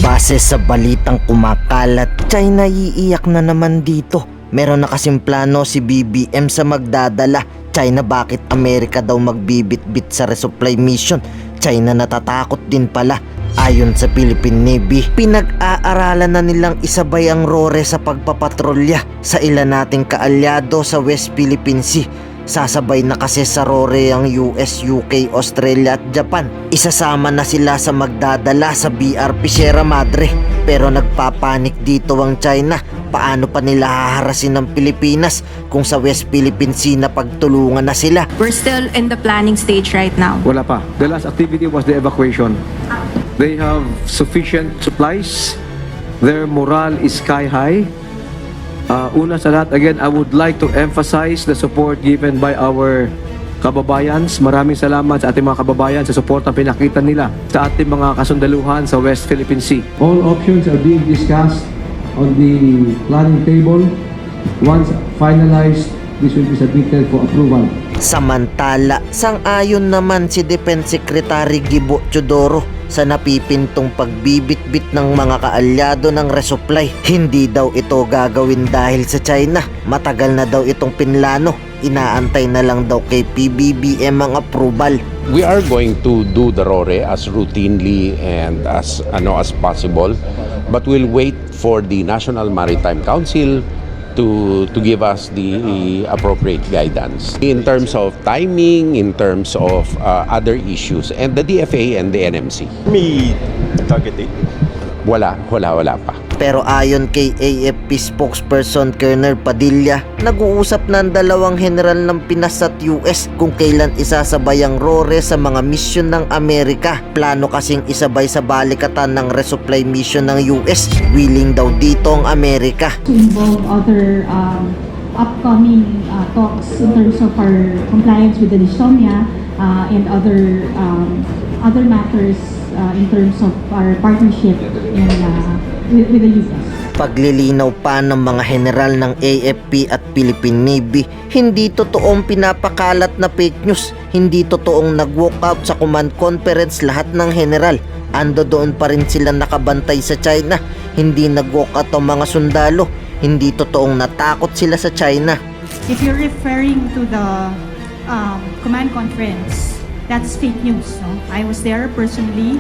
Base sa balitang kumakalat, China iiyak na naman dito. Meron na kasing plano si BBM sa magdadala. China, bakit Amerika daw magbibit-bit sa resupply mission? China natatakot din pala. Ayon sa Philippine Navy, pinag-aaralan na nilang isabay ang RORE sa pagpapatrolya sa ilan nating kaalyado sa West Philippine Sea. Sasabay na kasi sa RORE ang US, UK, Australia at Japan. Isasama na sila sa magdadala sa BRP Sierra Madre. Pero nagpapanik dito ang China. Paano pa nila haharasin ng Pilipinas kung sa West Philippine Sea na pagtulungan na sila? We're still in the planning stage right now. Wala pa. The last activity was the evacuation. They have sufficient supplies. Their morale is sky high. Una sa lahat, again, I would like to emphasize the support given by our kababayans. Maraming salamat sa ating mga kababayan sa support na pinakita nila sa ating mga kasundaluhan sa West Philippine Sea. All options are being discussed on the planning table. Once finalized, this will be submitted for approval. Samantala, sang-ayon naman si Defense Secretary Gibo Teodoro sa napipintong pagbibit-bit ng mga kaalyado ng resupply. Hindi daw ito gagawin dahil sa China. Matagal na daw itong pinlano. Inaantay na lang daw kay PBBM ang approval. We are going to do the RORE as routinely and as possible, but we'll wait for the National Maritime Council to give us the appropriate guidance in terms of timing, in terms of other issues, and the DFA and the NMC. May target date? Wala pa. Pero ayon kay AFP spokesperson Colonel Padilla, nag-uusap na ang dalawang general ng Pinas at US kung kailan isasabay ang RORE sa mga misyon ng Amerika. Plano kasing isabay sa balikatan ng resupply mission ng US. Willing daw dito ang Amerika. To involve other upcoming talks in terms of our compliance with the Dystonia and other matters in terms of our partnership with the US. Paglilinaw pa ng mga general ng AFP at Philippine Navy, hindi totoong pinapakalat na fake news. Hindi totoong nag-walk out sa command conference lahat ng general. Ando doon pa rin sila nakabantay sa China. Hindi nag-walk out ang mga sundalo. Hindi totoong natakot sila sa China. If you're referring to the command conference, that's fake news. No? I was there personally.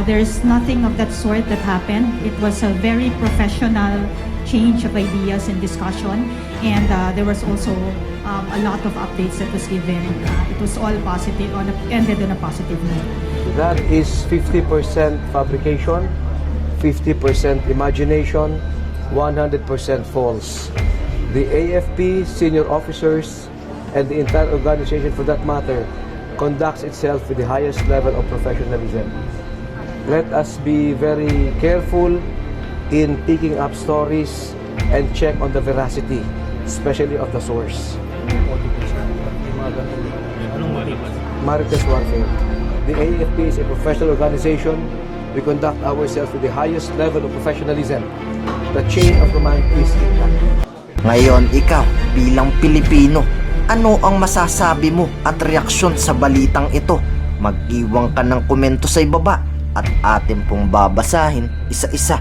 There's nothing of that sort that happened. It was a very professional change of ideas and discussion, and there was also a lot of updates that was given. It was all positive, ended on a positive note. That is 50% fabrication, 50% imagination, 100% false. The AFP, senior officers, and the entire organization for that matter conducts itself with the highest level of professionalism. Let us be very careful in picking up stories and check on the veracity, especially of the source. Marites warfare. The AFP is a professional organization. We conduct ourselves with the highest level of professionalism. The chain of command is intact. Ngayon, ikaw bilang Pilipino, ano ang masasabi mo at reaksyon sa balitang ito? Mag-iwan ka ng komento sa ibaba at atin pong babasahin isa-isa.